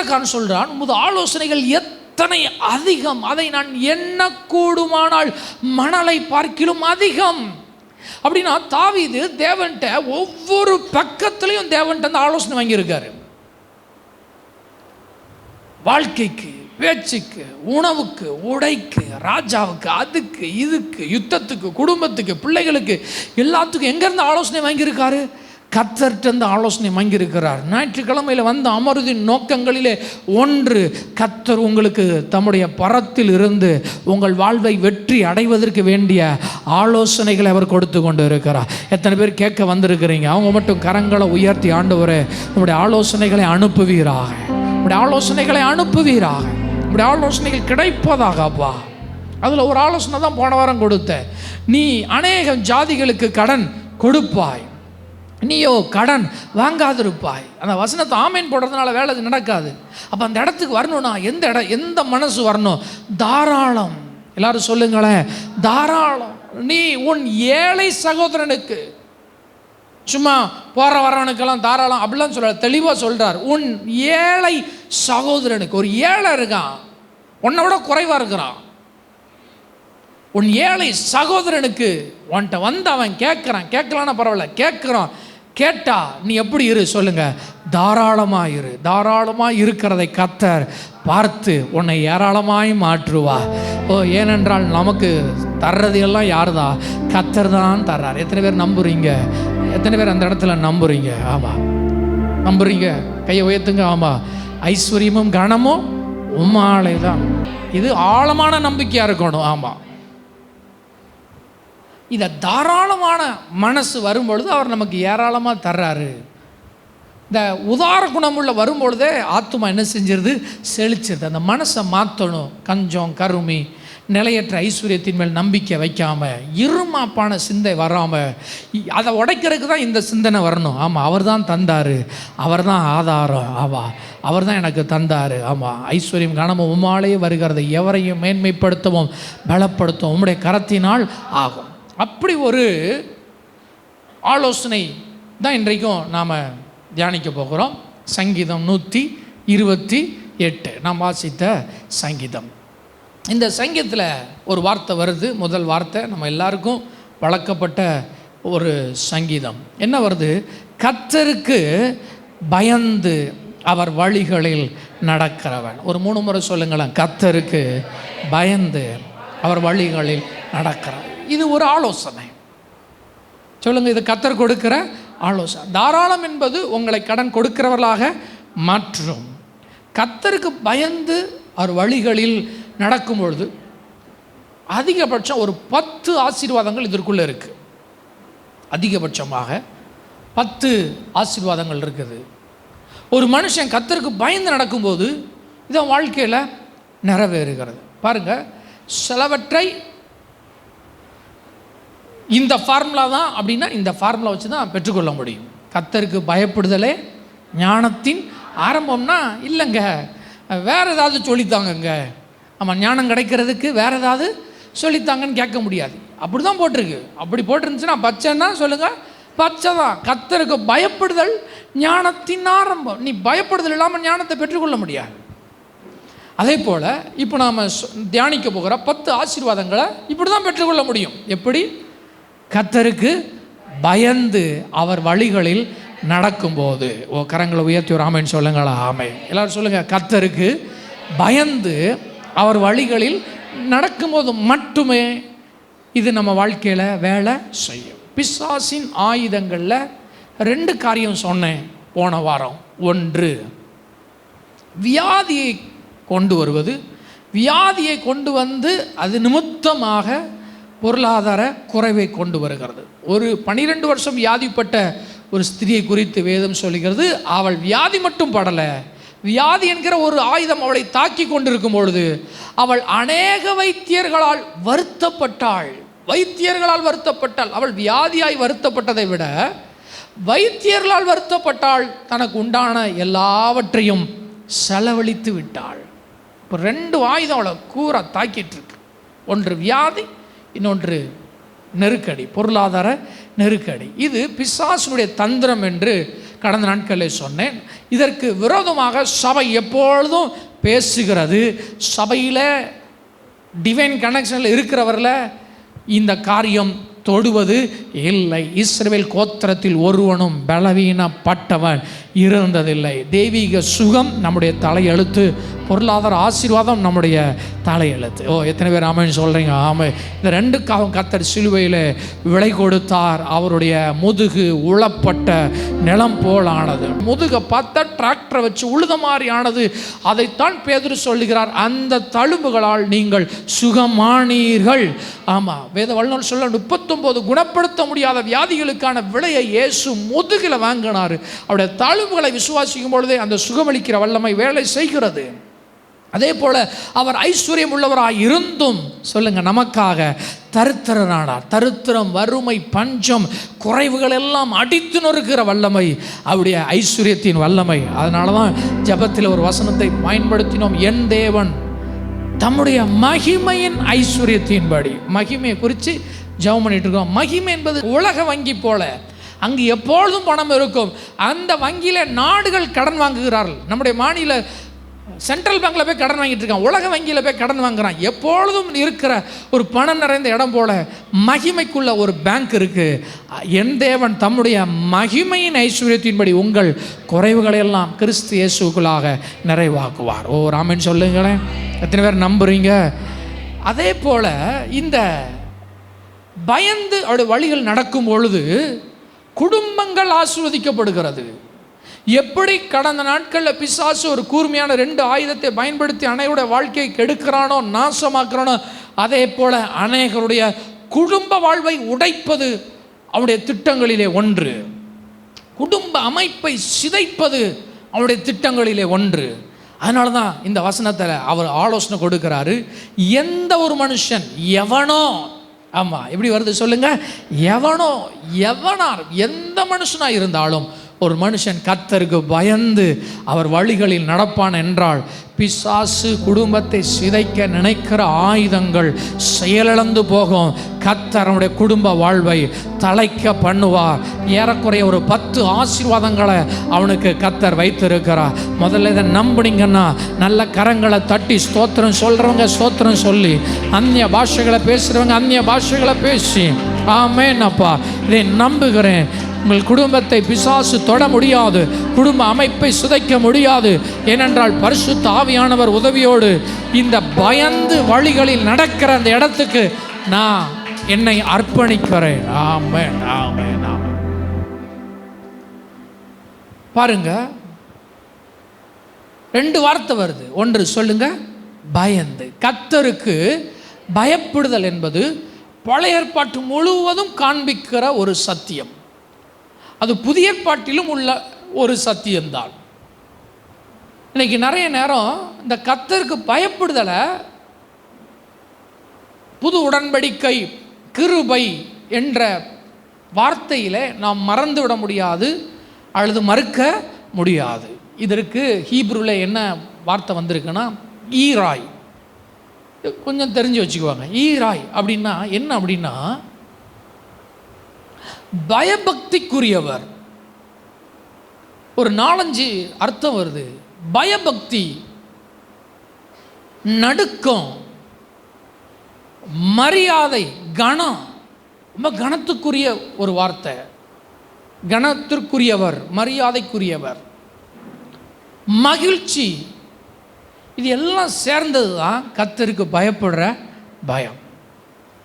சங்கீதக்காரன் சொல்கிறான், உமது ஆலோசனைகள் எத்தனை அதிகம், அதை நான் எண்ணக்கூடுமானால் மணலை பார்க்கிலும் அதிகம். அப்படின்னா தாவீது தேவன்கிட்ட ஒவ்வொரு பக்கத்துலையும் தேவன்கிட்ட அந்த ஆலோசனை வாங்கியிருக்காரு. வாழ்க்கைக்கு, பேச்சுக்கு, உணவுக்கு, உடைக்கு, ராஜாவுக்கு, அதுக்கு இதுக்கு, யுத்தத்துக்கு, குடும்பத்துக்கு, பிள்ளைகளுக்கு, எல்லாத்துக்கும் எங்கேருந்து ஆலோசனை வாங்கியிருக்காரு? கர்த்தர்கிட்ட ஆலோசனை வாங்கியிருக்கிறார். ஞாயிற்றுக்கிழமையில் வந்த அமர்வின் நோக்கங்களிலே ஒன்று, கர்த்தர் உங்களுக்கு தம்முடைய பரத்தில் இருந்து உங்கள் வாழ்வை வெற்றி அடைவதற்கு வேண்டிய ஆலோசனைகளை அவர் கொடுத்து கொண்டு இருக்கிறார். எத்தனை பேர் கேட்க வந்திருக்கிறீங்க? அவங்க மட்டும் கரங்களை உயர்த்தி, ஆண்டவரே உங்களுடைய ஆலோசனைகளை அனுப்புவீராக, உங்களுடைய ஆலோசனைகளை அனுப்புவீராக, உங்களுடைய ஆலோசனைகள் கிடைப்பதாக. அப்பா, அதில் ஒரு ஆலோசனை தான் போன வாரம் கொடுத்தேன். நீ அநேக ஜாதிகளுக்கு கடன் கொடுப்பாய், நீயோ கடன் வாங்காதிருப்பாய். அந்த வசனத்தை ஆமீன் போடுறதுனால வேலை நடக்காது. அப்போ அந்த இடத்துக்கு வரணும்னா எந்த மனசு வரணும்? தாராளம். எல்லாரும் சொல்லுங்களேன், தாராளம். நீ உன் ஏழை சகோதரனுக்கு, சும்மா போகிற வரவனுக்கெல்லாம் தாராளம் அப்படிலாம் சொல்ற, தெளிவாக சொல்கிறார். உன் ஏழை சகோதரனுக்கு, ஒரு ஏழை இருக்கான், உன்னை விட குறைவாக இருக்கிறான், உன் ஏழை சகோதரனுக்கு உன்கிட்ட வந்து அவன் கேட்குறான், கேட்கலான்னா பரவாயில்ல, கேட்குறான், கேட்டா நீ எப்படி இரு? சொல்லுங்க, தாராளமாக இரு. தாராளமாக இருக்கிறதை கர்த்தர் பார்த்து உன்னை ஏராளமாய் மாற்றுவா. ஏனென்றால் நமக்கு தர்றது எல்லாம் யாருதா? கர்த்தர் தான் தர்றார். எத்தனை பேர் நம்புறீங்க? எத்தனை பேர் அந்த இடத்துல நம்புறீங்க? ஆமாம், நம்புறீங்க? கையை உயர்த்துங்க. ஆமாம், ஐஸ்வர்யமும் கனமும் உம்மாலே தான். இது ஆழமான நம்பிக்கையாக இருக்கணும். ஆமாம், இதை தாராளமான மனசு வரும்பொழுது அவர் நமக்கு ஏராளமாக தர்றாரு. இந்த உதார குணமுள்ள வரும்பொழுதே ஆத்துமா என்ன செஞ்சிருது? செழிச்சிருது. அந்த மனசை மாற்றணும். கஞ்சம், கருமி, நிலையற்ற ஐஸ்வர்யத்தின் மேல் நம்பிக்கை வைக்காமல், இருமாப்பான சிந்தை வராமல், அதை உடைக்கிறதுக்கு தான் இந்த சிந்தனை வரணும். ஆமாம், அவர் தான் தந்தார், அவர் தான் ஆதாரம். ஆமாம், அவர் தான் எனக்கு தந்தார். ஆமாம், ஐஸ்வர்யம் கனமும் உம்மாலே வருகிறது, எவரையும் மேன்மைப்படுத்தவும் பலப்படுத்தவும் உம்முடைய கரத்தினால் ஆகும். அப்படி ஒரு ஆலோசனை தான் இன்றைக்கும் நாம் தியானிக்க போகிறோம். சங்கீதம் 128 நாம் வாசித்த சங்கீதம். இந்த சங்கீதத்தில் ஒரு வார்த்தை வருது. முதல் வார்த்தை நம்ம எல்லாருக்கும் வழக்கப்பட்ட ஒரு சங்கீதம். என்ன வருது? கர்த்தருக்கு பயந்து அவர் வழிகளில் நடக்கிறவன். ஒரு 3 முறை சொல்லுங்களேன், கர்த்தருக்கு பயந்து அவர் வழிகளில் நடக்கிறவன். இது ஒரு ஆலோசனை. சொல்லுங்க, இது கர்த்தர் கொடுக்கிற ஆலோசனை. தாராளம் என்பது உங்களை கடன் கொடுக்கிறவர்களாக மாற்றும். கர்த்தருக்கு பயந்து அவர் வழிகளில் நடக்கும் பொழுது அதிகபட்சம் ஒரு 10 ஆசீர்வாதங்கள் இதற்குள்ளே இருக்குது. அதிகபட்சமாக 10 ஆசீர்வாதங்கள் இருக்குது. ஒரு மனுஷன் கர்த்தருக்கு பயந்து நடக்கும்போது இதன் வாழ்க்கையில் நிறைவேறுகிறது. பாருங்கள், சிலவற்றை இந்த ஃபார்முலா தான் அப்படின்னா இந்த ஃபார்முலா வச்சு தான் பெற்றுக்கொள்ள முடியும். கர்த்தருக்கு பயப்படுதலே ஞானத்தின் ஆரம்பம்னா இல்லைங்க, வேறு ஏதாவது சொல்லித்தாங்கங்க. ஆமாம், ஞானம் கிடைக்கிறதுக்கு வேறு ஏதாவது சொல்லித்தாங்கன்னு கேட்க முடியாது. அப்படி தான் போட்டிருக்கு. அப்படி போட்டிருந்துச்சுன்னா பச்சைன்னா சொல்லுங்கள், பச்சை தான். கர்த்தருக்கு பயப்படுதல் ஞானத்தின் ஆரம்பம். நீ பயப்படுதல் இல்லாமல் ஞானத்தை பெற்றுக்கொள்ள முடியாது. அதே போல் இப்போ நாம் தியானிக்க போகிற 10 ஆசீர்வாதங்களை இப்படி தான் பெற்றுக்கொள்ள முடியும். எப்படி? கர்த்தருக்கு பயந்து அவர் வழிகளில் நடக்கும்போது. கரங்களை உயர்த்தி ஒரு ஆமைன்னு சொல்லுங்களா? ஆமை. எல்லாரும் சொல்லுங்கள், கர்த்தருக்கு பயந்து அவர் வழிகளில் நடக்கும்போது மட்டுமே இது நம்ம வாழ்க்கையில் வேலை செய்யும். பிசாசின் ஆயுதங்களில் 2 காரியம் சொன்னேன் போன வாரம். ஒன்று, வியாதியை கொண்டு வருவது. வியாதியை கொண்டு வந்து அது நிமித்தமாக பொருளாதார குறைவை கொண்டு வருகிறது. ஒரு 12 வருஷம் வியாதிப்பட்ட ஒரு ஸ்திரியை குறித்து வேதம் சொல்லுகிறது. அவள் வியாதி மட்டும் படலை, வியாதி என்கிற ஒரு ஆயுதம் அவளை தாக்கி கொண்டிருக்கும் பொழுது அவள் அநேக வைத்தியர்களால் வருத்தப்பட்டாள். வைத்தியர்களால் வருத்தப்பட்டாள். அவள் வியாதியாய் வருத்தப்பட்டதை விட வைத்தியர்களால் வருத்தப்பட்டாள். தனக்கு உண்டான எல்லாவற்றையும் செலவழித்து விட்டாள். இப்போ 2 ஆயுதம் அவளை கூற தாக்கிட்டு இருக்கு. ஒன்று வியாதி, இன்னொன்று நெருக்கடி, பொருளாதார நெருக்கடி. இது பிசாசுனுடைய தந்திரம் என்று கடந்த நாட்களில் சொன்னேன். இதற்கு விரோதமாக சபை எப்பொழுதும் பேசுகிறது. சபையில் டிவைன் கனெக்ஷனில் இருக்கிறவரில் இந்த காரியம் தொடுவது இல்லை. இஸ்ரவேல் கோத்திரத்தில் ஒருவனும் பலவீனப்பட்டவன் இருந்ததில்லை. தெய்வீக சுகம் நம்முடைய தலையெழுத்து, பொருளாதார ஆசீர்வாதம் நம்முடைய தலையெழுத்து. எத்தனை பேர் ஆமென் சொல்கிறீங்க? ஆமை. இந்த ரெண்டுக்காகவும் கர்த்தர் சிலுவையில் விலை கொடுத்தார். அவருடைய முதுகு உளப்பட்ட நிலம் போல் ஆனது. முதுகை பார்த்தா டிராக்டரை வச்சு உழுத மாதிரி ஆனது. அதைத்தான் பேதுரு சொல்லுகிறார், அந்த தழும்புகளால் நீங்கள் சுகமானீர்கள். ஆமாம், வேத வல்லுநர் சொல்ல 39 குணப்படுத்த முடியாத வியாதிகளுக்கான விலையை இயேசு முதுகில் வாங்கினார். அவருடைய தழும்புகளை விசுவாசிக்கும் பொழுதே அந்த சுகமளிக்கிற வல்லமை வேலை செய்கிறது. அதே போல அவர் ஐஸ்வர்யம் உள்ளவராய் இருந்தும் சொல்லுங்க, நமக்காக தரித்திரனானார். தரித்திரம், வறுமை, பஞ்சம், குறைவுகள் எல்லாம் அடித்து நொறுக்கிற வல்லமை அவருடைய ஐஸ்வர்யத்தின் வல்லமை. அதனால தான் ஜெபத்தில் ஒரு வசனத்தை பயன்படுத்தினோம், என் தேவன் தம்முடைய மகிமையின் ஐஸ்வர்யத்தின்படி. மகிமையை குறித்து ஜெபம் பண்ணிட்டு இருக்கோம். மகிமை என்பது உலக வங்கி போல, அங்கு எப்பொழுதும் பணம் இருக்கும். அந்த வங்கியில் நாடுகள் கடன் வாங்குகிறார்கள். நம்முடைய மாநில சென்ட்ரல் பேங்க்ல போய் கடன் வாங்கிட்டு இருக்கான், உலக வங்கியில் போய் கடன் வாங்குறான். எப்பொழுதும் இருக்கிற ஒரு பணம் நிறைந்த இடம் போல மகிமைக்குள்ள ஒரு பேங்க் இருக்கு. என் தேவன் தம்முடைய மகிமையின் ஐஸ்வர்யத்தின்படி உங்கள் குறைவுகளை எல்லாம் கிறிஸ்து இயேசுக்குள்ளாக நிறைவாக்குவார். ராமன் சொல்லுங்களேன், எத்தனை பேர் நம்புறீங்க? அதே போல இந்த பயந்து அவருடைய வழிகள் நடக்கும் பொழுது குடும்பங்கள் ஆசீர்வதிக்கப்படுகிறது. எப்படி கடந்த நாட்களில் பிசாசு ஒரு கூர்மையான 2 ஆயுதத்தை பயன்படுத்தி அனைவருடைய வாழ்க்கையை கெடுக்கிறானோ, நாசமாக்குறானோ, அதே போல அநேகருடைய குடும்ப வாழ்வை உடைப்பது அவருடைய திட்டங்களிலே ஒன்று. குடும்ப அமைப்பை சிதைப்பது அவருடைய திட்டங்களிலே ஒன்று. அதனால தான் இந்த வசனத்தில் அவர் ஆலோசனை கொடுக்கிறாரு. எந்த ஒரு மனுஷன் எவனோ, ஆமாம் எப்படி வருது சொல்லுங்க, எவனார் எந்த மனுஷனாக இருந்தாலும் ஒரு மனுஷன் கர்த்தருக்கு பயந்து அவர் வழிகளில் நடப்பான் என்றால் பிசாசு குடும்பத்தை சிதைக்க நினைக்கிற ஆயுதங்கள் செயலிழந்து போகும். கர்த்தர் அவனுடைய குடும்ப வாழ்வை தழைக்க பண்ணுவார். ஏறக்குறைய ஒரு 10 ஆசீர்வாதங்களை அவனுக்கு கர்த்தர் வைத்திருக்கிறார். முதல்ல இதை நம்புனீங்கன்னா நல்ல கரங்களை தட்டி ஸ்தோத்திரம் சொல்கிறவங்க ஸ்தோத்திரம் சொல்லி, அந்நிய பாஷைகளை பேசுகிறவங்க அந்நிய பாஷைகளை பேசி, ஆமென் அப்பா இதை நம்புகிறேன். உங்கள் குடும்பத்தை பிசாசு தொட முடியாது, குடும்ப அமைப்பை சிதைக்க முடியாது. ஏனென்றால் பரிசுத்த ஆவியானவர் உதவியோடு இந்த பயந்து வழிகளில் நடக்கிற அந்த இடத்துக்கு நான் என்னை அர்ப்பணிக்கிறேன். ஆமென், ஆமென், ஆமென். பாருங்க, 2 வார்த்தை வருது. ஒன்று சொல்லுங்க, பயந்து. கர்த்தருக்கு பயப்படுதல் என்பது பழைய ஏற்பாட்டு முழுவதும் காண்பிக்கிற ஒரு சத்தியம். அது புதிய ஏற்பாட்டிலும் உள்ள ஒரு சத்தியம்தான். இன்னைக்கு நிறைய நேரம் இந்த கர்த்தருக்கு பயப்படுதலை புது உடன்படிக்கை கிருபை என்ற வார்த்தையில் நாம் மறந்து விட முடியாது அல்லது மறுக்க முடியாது. இதற்கு ஹீப்ருவில் என்ன வார்த்தை வந்திருக்குன்னா ஈராய். கொஞ்சம் தெரிஞ்சு வச்சுக்குவாங்க. ஈராய் அப்படின்னா என்ன அப்படின்னா பயபக்திக்குரியவர். ஒரு 4-5 அர்த்தம் வருது. பயபக்தி, நடுக்கம், மரியாதை, கணம். ரொம்ப கணத்துக்குரிய ஒரு வார்த்தை. கணத்திற்குரியவர், மரியாதைக்குரியவர், மகிழ்ச்சி. இது எல்லாம் சேர்ந்தது தான் கர்த்தருக்கு பயப்படுற பயம்.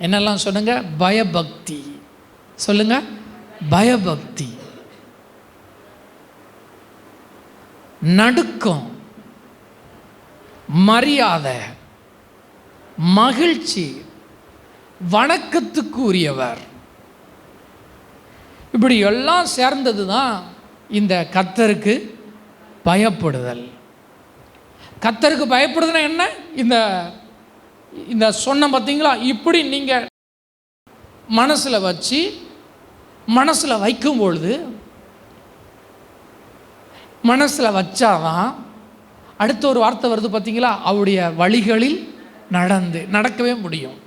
என்னெல்லாம் சொன்னுங்க? பயபக்தி. சொல்லுங்க, பயபக்தி, நடுக்கம், மரியாதை, மகிழ்ச்சி, வணக்கத்துக்கு உரியவர். இப்படி எல்லாம் சேர்ந்தது தான் இந்த கர்த்தருக்கு பயப்படுதல். கர்த்தருக்கு பயப்படுதுன்னா என்ன? இந்த சொன்ன பார்த்தீங்களா, இப்படி நீங்கள் மனசில் வச்சு மனசில் வைக்கும் பொழுது, மனசில் வச்சாதான் அடுத்த ஒரு வார்த்தை வருது பார்த்தீங்களா, அவருடைய வழிகளில் நடக்கவே முடியும்.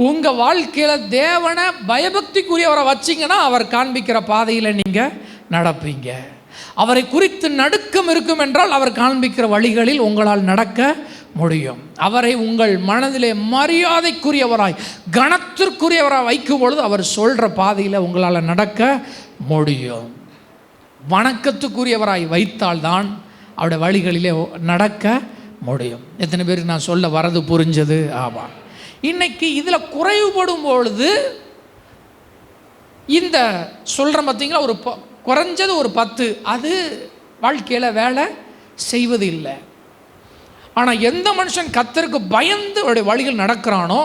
உங்கள் வாழ்க்கையில் தேவனை பயபக்திக்குரியவரை வச்சிங்கன்னா அவர் காண்பிக்கிற பாதையில் நீங்கள் நடப்பீங்க. அவரை குறித்து நடுக்கம் இருக்கும் என்றால் அவர் காண்பிக்கிற வழிகளில் உங்களால் நடக்க முடியும். அவரை உங்கள் மனதிலே மரியாதைக்குரியவராய் கனத்திற்குரியவராய் வைக்கும் பொழுது அவர் சொல்கிற பாதையில் உங்களால் நடக்க முடியும். வணக்கத்துக்குரியவராய் வைத்தால்தான் அவருடைய வழிகளிலே நடக்க முடியும். எத்தனை பேருக்கு நான் சொல்ல வரது புரிஞ்சது? ஆமாம். இன்னைக்கு இதில் குறைவுபடும் பொழுது இந்த சொல்கிற பார்த்தீங்களா, ஒரு குறைஞ்சது ஒரு 10 அது வாழ்க்கையில் வேலை செய்வது இல்லை. ஆனால் எந்த மனுஷன் கர்த்தருக்கு பயந்து அவருடைய வழிகள் நடக்கிறானோ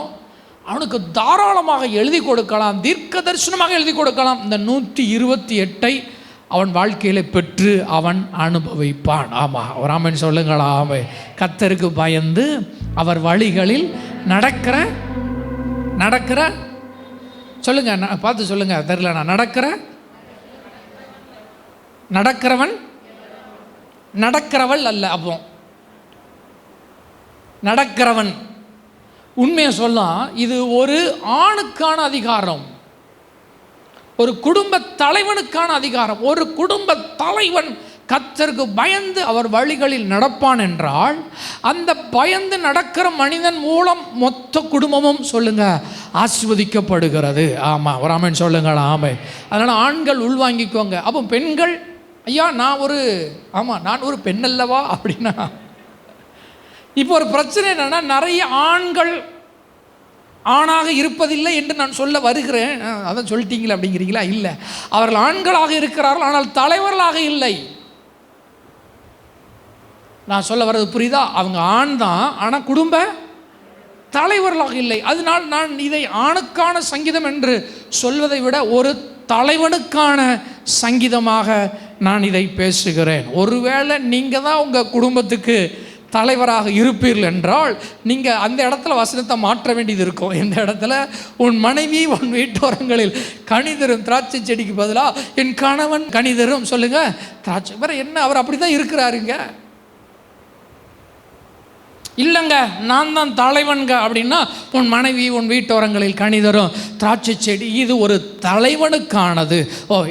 அவனுக்கு தாராளமாக எழுதி கொடுக்கலாம், தீர்க்க தரிசனமாக எழுதி கொடுக்கலாம். இந்த 128 அவன் வாழ்க்கையில் பெற்று அவன் அனுபவிப்பான். ஆமாம், ஒரு ஆமென் சொல்லுங்களா? ஆமே. கர்த்தருக்கு பயந்து அவர் வழிகளில் நடக்கிற சொல்லுங்க, பார்த்து சொல்லுங்க. தெரியல, நான் நடக்கிறவன் நடக்கிறவள் அல்ல. அப்போ நடக்கிறவன் உண்மையை சொல்லலாம், இது ஒரு ஆணுக்கான அதிகாரம், ஒரு குடும்ப தலைவனுக்கான அதிகாரம். ஒரு குடும்ப தலைவன் கர்த்தருக்கு பயந்து அவர் வழிகளில் நடப்பான் என்றால் அந்த பயந்து நடக்கிற மனிதன் மூலம் மொத்த குடும்பமும் சொல்லுங்க ஆசீர்வதிக்கப்படுகிறது. ஆமாம், ஒரு ஆமென் சொல்லுங்களா? ஆமாம். அதனால் ஆண்கள் உள்வாங்கிக்கோங்க. அப்போ பெண்கள், ஐயா நான் ஒரு பெண் அல்லவா அப்படின்னா, இப்போ ஒரு பிரச்சனை என்னன்னா, நிறைய ஆண்கள் ஆணாக இருப்பதில்லை என்று நான் சொல்ல வருகிறேன். அதான் சொல்லிட்டீங்களா அப்படிங்கிறீங்களா? இல்லை, அவர்கள் ஆண்களாக இருக்கிறார்கள், ஆனால் தலைவர்களாக இல்லை. நான் சொல்ல வர்றது புரியுதா? அவங்க ஆண் தான், ஆனால் குடும்ப தலைவர்களாக இல்லை. அதனால் நான் இதை ஆணுக்கான சங்கீதம் என்று சொல்வதை விட ஒரு தலைவனுக்கான சங்கீதமாக நான் இதை பேசுகிறேன். ஒருவேளை நீங்கள் தான் உங்கள் குடும்பத்துக்கு தலைவராக இருப்பீர்கள் என்றால் நீங்கள் அந்த இடத்துல வசனத்தை மாற்ற வேண்டியது இருக்கும். இந்த இடத்துல உன் மனைவி உன் வீட்டோரங்களில் கனிதரும் திராட்சை செடிக்கு பதிலாக என் கணவன் கனிதரும் சொல்லுங்க திராட்சை. வேறு என்ன, அவர் அப்படி தான் இருக்கிறாருங்க. இல்லைங்க நான் தான் தலைவன்க அப்படின்னா உன் மனைவி உன் வீட்டோரங்களில் கனிதரும் திராட்சை செடி. இது ஒரு தலைவனுக்கானது.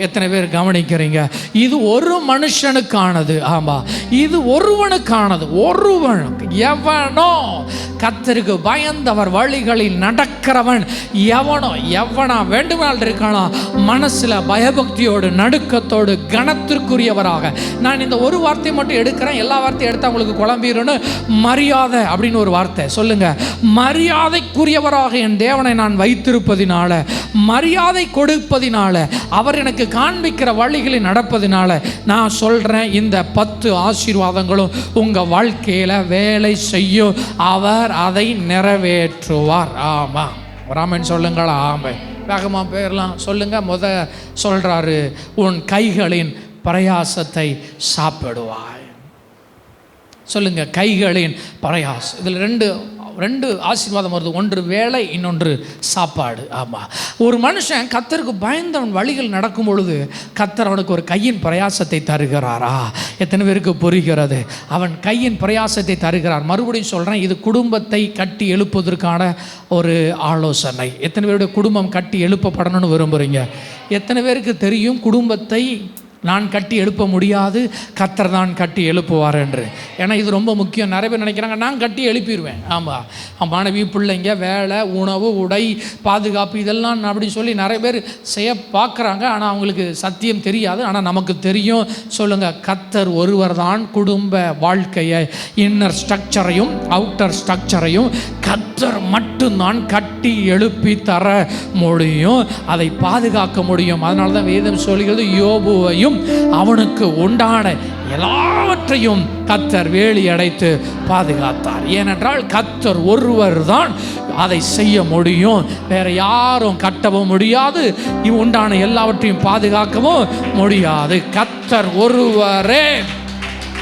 எத்தனை பேர் கவனிக்கிறீங்க? இது ஒரு மனுஷனுக்கானது. ஆமாம், இது ஒருவனுக்கானது. ஒருவனுக்கு எவனோ கர்த்தருக்கு பயந்தவர் வழிகளில் நடக்கிறவன் எவனா வேண்டுமானால் இருக்கலாம், மனசில் பயபக்தியோடு நடுக்கத்தோடு கனத்திற்குரியவராக. நான் இந்த ஒரு வார்த்தை மட்டும் எடுக்கிறேன், எல்லா வார்த்தையும் எடுத்தால் உங்களுக்கு குழம்பிடுன்னு. மரியாதை அப்படின்னு ஒரு வார்த்தை சொல்லுங்க. மரியாதைக்குரியவராக என் தேவனை நான் வைத்திருப்பதினால, மரியாதை கொடுப்பதினால, அவர் எனக்கு காண்பிக்கிற வழிகளில் நடப்பதினால நான் சொல்றேன், இந்த 10 ஆசீர்வாதங்களும் உங்க வாழ்க்கையில வேலை செய்யும். அவர் அதை நிறைவேற்றுவார். ஆமா, ராமன் சொல்லுங்களா? ஆமை. வேகமா போயிடலாம். சொல்லுங்க. சொல்றாரு, உன் கைகளின் பிரயாசத்தை சாப்பிடுவாய். சொல்லுங்க, கைகளின் பிரயாசம். இதில் ரெண்டு ஆசீர்வாதம் வருது. ஒன்று வேலை, இன்னொன்று சாப்பாடு. ஆமாம், ஒரு மனுஷன் கர்த்தருக்கு பயந்தவன் வழிகள் நடக்கும் பொழுது கர்த்தர் அவனுக்கு ஒரு கையின் பிரயாசத்தை தருகிறாரா? எத்தனை பேருக்கு புரிகிறது? அவன் கையின் பிரயாசத்தை தருகிறார். மறுபடியும் சொல்கிறேன், இது குடும்பத்தை கட்டி எழுப்புவதற்கான ஒரு ஆலோசனை. எத்தனை பேருடைய குடும்பம் கட்டி எழுப்பப்படணும்னு விரும்புகிறீங்க? எத்தனை பேருக்கு தெரியும் குடும்பத்தை நான் கட்டி எழுப்ப முடியாது, கர்த்தர் தான் கட்டி எழுப்புவார் என்று? ஏன்னா இது ரொம்ப முக்கியம். நிறைய பேர் நினைக்கிறாங்க நான் கட்டி எழுப்பிடுவேன். ஆமாம், மனைவி பிள்ளைங்க வேலை உணவு உடை பாதுகாப்பு இதெல்லாம் அப்படி சொல்லி நிறைய பேர் செய்ய பார்க்குறாங்க. ஆனால் அவங்களுக்கு சத்தியம் தெரியாது. ஆனால் நமக்கு தெரியும். சொல்லுங்கள், கர்த்தர் ஒருவர் தான் குடும்ப வாழ்க்கையை இன்னர் ஸ்ட்ரக்சரையும் அவுட்டர் ஸ்ட்ரக்சரையும் கர்த்தர் மட்டும்தான் கட்டி எழுப்பி தர முடியும், அதை பாதுகாக்க முடியும். அதனால தான் வேதம் சொல்கிறது, யோபுவையும் அவனுக்கு உண்டான எல்லாவற்றையும் கர்த்தர் வேலி அடைத்து பாதுகாத்தார். ஏனென்றால் கர்த்தர் ஒருவர் தான் அதை செய்ய முடியும். வேற யாரும் கட்டவும் முடியாது, உண்டான எல்லாவற்றையும் பாதுகாக்கவும் முடியாது. கர்த்தர் ஒருவரே.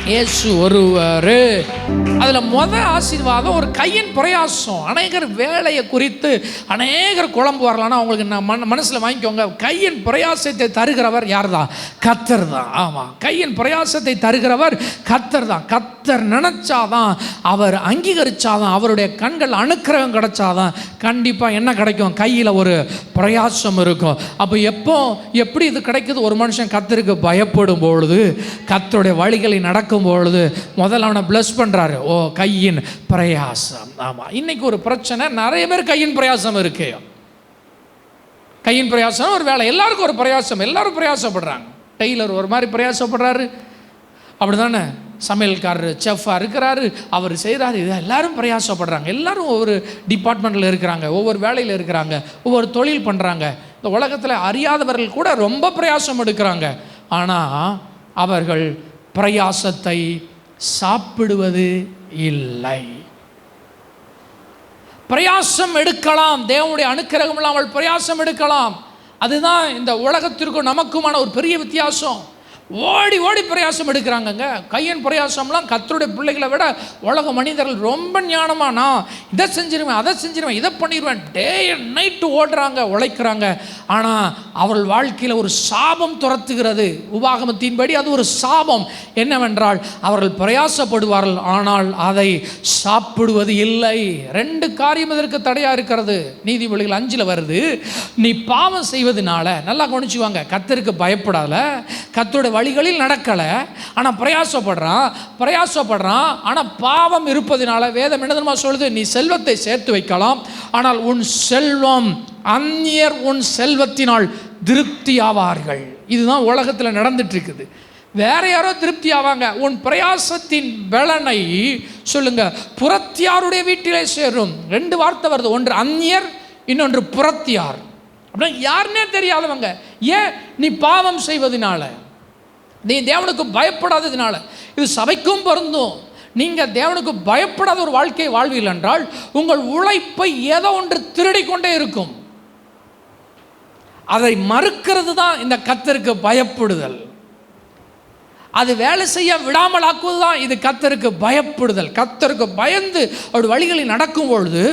இயேசு ஒருவர். அதில் ஆசீர்வாதம் ஒரு கையின் பிரயாசம். அநேகர் வேலையை குறித்து அநேகர் குழம்பு வரலான்னா அவங்களுக்கு நான் மனசில் வாங்கிக்கோங்க, கையின் பிரயாசத்தை தருகிறவர் யார் தான்? கர்த்தர் தான். ஆமாம், கையின் பிரயாசத்தை தருகிறவர் கர்த்தர் தான். கர்த்தர் நினைச்சாதான், அவர் அங்கீகரிச்சாதான், அவருடைய கண்கள் அனுக்கிரகம் கிடைச்சாதான் கண்டிப்பாக என்ன கிடைக்கும்? கையில் ஒரு பிரயாசம் இருக்கும். அப்போ எப்படி இது கிடைக்குது? ஒரு மனுஷன் கர்த்தருக்கு பயப்படும் பொழுது, கர்த்தருடைய வழிகளை நடக்கும் பொழுது முதல்ல அவனை பிளஸ் பண்ணுறாரு. ஓ, கையின் பிரயாசம். ஆமாம், இன்னைக்கு ஒரு பிரச்சனை, நிறைய பேர் கையின் பிரயாசம் இருக்கு. கையின் பிரயாசம் ஒரு வேலை, எல்லாருக்கும் ஒரு பிரயாசம், எல்லாரும் பிரயாசப்படுறாங்க. டெய்லர் ஒரு மாதிரி பிரயாசப்படுறாரு, அப்படி தானே? சமையல்காரர் செஃப்பாக இருக்கிறாரு, அவர் செய்கிறாரு, இதை எல்லாரும் பிரயாசப்படுறாங்க. எல்லாரும் ஒவ்வொரு டிபார்ட்மெண்ட்டில் இருக்கிறாங்க, ஒவ்வொரு வேலையில் இருக்கிறாங்க, ஒவ்வொரு தொழில் பண்ணுறாங்க. இந்த உலகத்தில் அறியாதவர்கள் கூட ரொம்ப பிரயாசம் எடுக்கிறாங்க. ஆனால் அவர்கள் பிரயாசத்தை சாப்பிடுவது இல்லை. பிரயாசம் எடுக்கலாம், தேவனுடைய அனுக்கிரகம் இல்லாமல் பிரயாசம் எடுக்கலாம். அதுதான் இந்த உலகத்திற்கும் நமக்குமான ஒரு பெரிய வித்தியாசம். ஓடி ஓடி பிரயாசம் எடுக்கிறாங்கங்க. கையின் பிரயாசம்லாம் கர்த்தருடைய பிள்ளைகளை விட உலக மனிதர்கள் ரொம்ப ஞானமாக, நான் இதை செஞ்சிருவேன், அதை செஞ்சிருவேன், இதை பண்ணிடுவேன், டே அண்ட் நைட்டு ஓடுறாங்க, உழைக்கிறாங்க. ஆனால் அவர்கள் வாழ்க்கையில் ஒரு சாபம் துரத்துகிறது. உபாகமத்தின்படி அது ஒரு சாபம். என்னவென்றால் அவர்கள் பிரயாசப்படுவார்கள், ஆனால் அதை சாப்பிடுவது இல்லை. 2 காரியம் இதற்கு தடையாக இருக்கிறது. நீதிமொழிகள் 5 வருது, நீ பாவம் செய்வதனால, நல்லா கவனிச்சுவாங்க, கர்த்தருக்கு பயப்படாத, கர்த்தருடைய வழிகளில் நடக்கலை, ஆனால் பிரயாசப்படுறான், ஆனால் பாவம் இருப்பதினால வேதம் என்ன தெரியுமா சொல்லுது? நீ செல்வத்தை சேர்த்து வைக்கலாம், ஆனால் உன் செல்வம், அந்நியர் உன் செல்வத்தினால் திருப்தி ஆவார்கள். இதுதான் உலகத்தில் நடந்துட்டு இருக்குது. வேற யாரோ திருப்தி ஆவாங்க. உன் பிரயாசத்தின் பலனை சொல்லுங்க, புறத்தியாருடைய வீட்டிலே சேரும். 2 வார்த்தை வருது, ஒன்று அந்நியர், இன்னொன்று புறத்தியார். அப்படின்னா யாருன்னே தெரியாதவங்க. ஏன்? நீ பாவம் செய்வதனால, நீ தேவனுக்கு பயப்படாததுனால. இது சபைக்கும் பொருந்தும். நீங்கள் தேவனுக்கு பயப்படாத ஒரு வாழ்க்கை வாழ்வீர்கள் என்றால் உங்கள் உழைப்பை ஏதோ ஒன்று திருடிக்கொண்டே இருக்கும். அதை மறுக்கிறது தான் இந்த கர்த்தருக்கு பயப்படுதல். அது வேலை செய்ய விடாமல் ஆக்குவது தான் இது கர்த்தருக்கு பயப்படுதல். கர்த்தருக்கு பயந்து அவருடைய வழிகளில் நடக்கும் பொழுது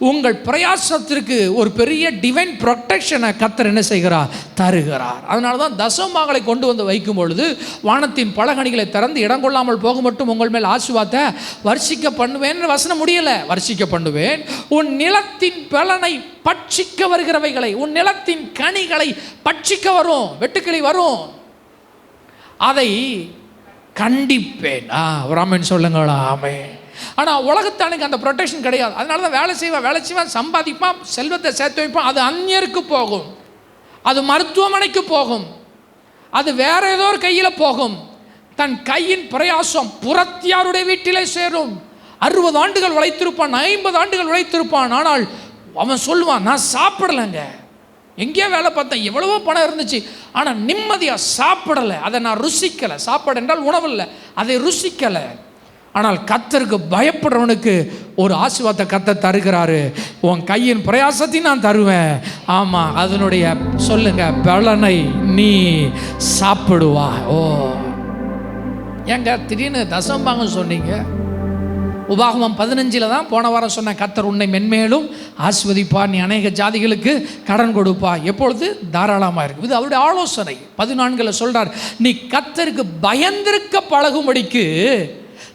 உங்கள் பிரயாசத்திற்கு ஒரு பெரிய டிவைன் ப்ரொடெக்ஷனை கர்த்தர் என்ன செய்கிறார்? தருகிறார். அதனால தான் தசமபாகங்களை கொண்டு வந்து வைக்கும் பொழுது வானத்தின் பலகணிகளை திறந்து இடம் கொள்ளாமல் போக மட்டும் உங்கள் மேல் ஆசீர்வாதத்தை வர்ஷிக்க பண்ணுவேன். வசனம் முடியலை, வர்ஷிக்க பண்ணுவேன். உன் நிலத்தின் பலனை பட்சிக்க வருகிறவைகளை, உன் நிலத்தின் கனிகளை பட்சிக்க வரும், வெட்டுக்கிளி வரும், அதை கண்டிப்பேன். ராமன் சொல்லுங்களா? ஆமே. ஆனால் உலகத்தானுக்கு அந்த ப்ரொடெக்ஷன் கிடையாது. அதனால தான் வேலை செய்வான், சம்பாதிப்பான், செல்வத்தை சேர்த்து வைப்பான். அது அந்நியருக்கு போகும், அது மருத்துவமனைக்கு போகும், அது வேற ஏதோ ஒரு கையில் போகும். தன் கையின் பிரயாசம் புறத்தியாருடைய வீட்டிலே சேரும். 60 ஆண்டுகள் உழைத்திருப்பான், 50 ஆண்டுகள் உழைத்திருப்பான். ஆனால் அவன் சொல்லுவான், நான் சாப்பிடலைங்க, எங்கேயோ வேலை பார்த்தேன், எவ்வளவோ பணம் இருந்துச்சு, ஆனால் நிம்மதியாக சாப்பிடலை, அதை நான் ருசிக்கலை. சாப்பாடு என்றால் உணவு இல்லை, அதை ருசிக்கலை. ஆனால் கர்த்தருக்கு பயப்படுறவனுக்கு ஒரு ஆசீர்வாதத்தை கர்த்தர் தருகிறாரு. உன் கையின் பிரயாசத்தையும் நான் தருவேன். ஆமாம், அதனுடைய சொல்லுங்க பலனை நீ சாப்பிடுவா. ஓ, ஏங்க திடீர்னு தசம்பாங்க சொன்னீங்க? உபாகமம் 15 தான் போன வாரம் சொன்ன, கர்த்தர் உன்னை மென்மேலும் ஆசீர்வதிப்பார், நீ அநேக ஜாதிகளுக்கு கடன் கொடுப்பா, எப்பொழுது? தாராளமாக இருக்கு. இது அவருடைய ஆலோசனை. 14 சொல்றார், நீ கர்த்தருக்கு பயந்திருக்க பழகும்படிக்கு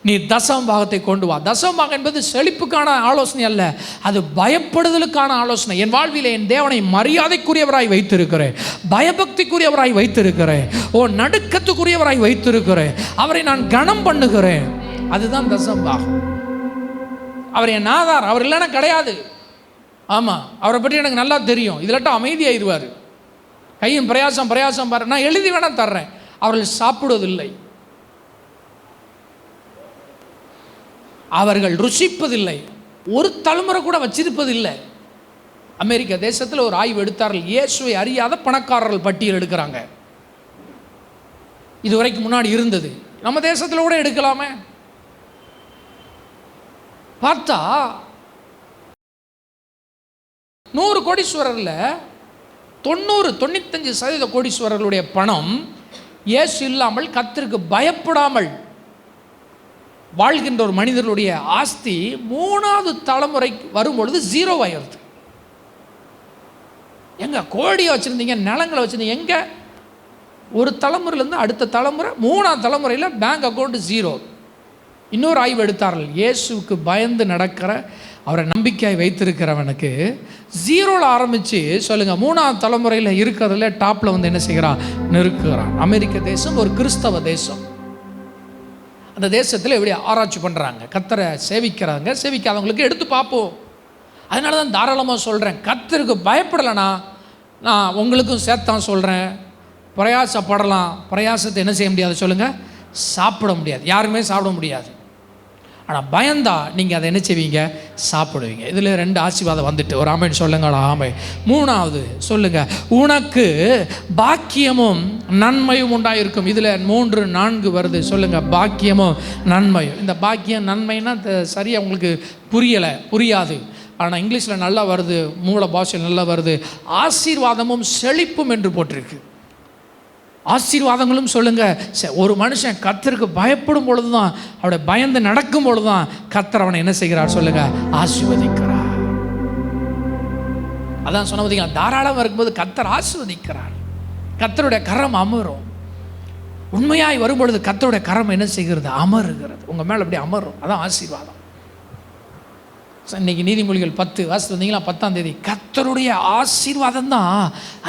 நீ தசமபாகத்தை கொண்டு வா. தசமபாகம் என்பது செழிப்புக்கான ஆலோசனை அல்ல, அது பயப்படுதலுக்கான ஆலோசனை. என் வாழ்வில் என் தேவனை மரியாதைக்குரியவராய் வைத்திருக்கிறேன், பயபக்திக்குரியவராய் வைத்திருக்கிறேன், ஓ நடுக்கத்துக்குரியவராய் வைத்திருக்கிறேன், அவரை நான் கனம் பண்ணுகிறேன். அதுதான் தசமபாகம். அவர் என் ஆதார், அவர் இல்லைன்னா கிடையாது. ஆமாம், அவரை பற்றி எனக்கு நல்லா தெரியும். இதில் அமைதியாயிருவார். கையும் பிரயாசம் பாரு, நான் எழுதி வேணா தர்றேன். அவர்கள் சாப்பிடுவதில்லை, அவர்கள் ருசிப்பதில்லை, ஒரு தலைமுறை கூட வச்சிருப்பதில்லை. அமெரிக்க தேசத்தில் ஒரு ஆய்வு எடுத்தார்கள், இயேசுவை அறியாத பணக்காரர்கள் பட்டியல் எடுக்கிறாங்க. இதுவரைக்கும் முன்னாடி இருந்தது, நம்ம தேசத்தில் கூட எடுக்கலாமே. பார்த்தா 100 கோடீஸ்வரர்ல 95% கோடீஸ்வரர்களுடைய பணம் இயேசு இல்லாமல், கர்த்தருக்கு பயப்படாமல் வாழ்கின்ற ஒரு மனிதர்களுடைய ஆஸ்தி 3வது தலைமுறை வரும்பொழுது 0 ஆயிடுது. எங்க கோடியை வச்சுருந்தீங்க, நிலங்களை வச்சுருந்தீங்க, எங்கே ஒரு தலைமுறையிலேருந்து அடுத்த தலைமுறை 3ஆம் தலைமுறையில் பேங்க் அக்கௌண்ட் 0. இன்னொரு ஆய்வு எடுத்தார்கள். இயேசுவுக்கு பயந்து நடக்கிற, அவரை நம்பிக்கையை வைத்திருக்கிறவனுக்கு 0ல் ஆரம்பித்து சொல்லுங்கள் 3ஆம் தலைமுறையில் இருக்கிறதுல டாப்பில் வந்து என்ன செய்கிறான், நெருக்குகிறான். அமெரிக்க தேசம் ஒரு கிறிஸ்தவ தேசம். அந்த தேசத்தில் எப்படி ஆராய்ச்சி பண்ணுறாங்க, கர்த்தரை சேவிக்கிறாங்க, சேவிக்காதவங்களுக்கு எடுத்து பார்ப்போம். அதனால தான் தாராளமாக சொல்கிறேன், கர்த்தருக்கு பயப்படலைன்னா நான் உங்களுக்கும் சேர்த்தான் சொல்கிறேன், பிரயாசப்படலாம். பிரயாசத்தை என்ன செய்ய முடியாது சொல்லுங்கள், சாப்பிட முடியாது, யாருமே சாப்பிட முடியாது. ஆனால் பயந்தா நீங்கள் அதை என்ன செய்வீங்க, சாப்பிடுவீங்க. இதில் 2 ஆசீர்வாதம் வந்துட்டு ஒரு ஆமைன்னு சொல்லுங்களா. ஆமை. 3வது சொல்லுங்கள், உனக்கு பாக்கியமும் நன்மையும் உண்டாயிருக்கும். இதில் 3, 4 வருது. சொல்லுங்கள், பாக்கியமும் நன்மையும். இந்த பாக்கியம் நன்மைன்னா சரியாக உங்களுக்கு புரியாது. ஆனால் இங்கிலீஷில் நல்லா வருது, மூல பாஷையில் நல்லா வருது. ஆசீர்வாதமும் செழிப்பும் என்று போட்டிருக்கு. ஆசீர்வாதங்களும் சொல்லுங்கள். ஒரு மனுஷன் கர்த்தருக்கு பயப்படும் பொழுது தான், அவருடைய பயந்து நடக்கும் பொழுது தான் கர்த்தர் அவனை என்ன செய்கிறார் சொல்லுங்கள், ஆசீர்வதிக்கிறார். அதான் சொன்ன பார்த்தீங்களா, தாராளமாக இருக்கும்போது கர்த்தர் ஆசீர்வதிக்கிறார். கர்த்தருடைய கரம் அமரும். உண்மையாய் வரும்பொழுது கர்த்தருடைய கரம் என்ன செய்கிறது, அமருகிறது. உங்கள் மேலே அப்படி அமரும். அதான் ஆசீர்வாதம். இன்னைக்கு நீதிமொழிகள் 10 வாசித்து வந்தீங்களா, 10ஆம் தேதி, கர்த்தருடைய ஆசீர்வாதம் தான்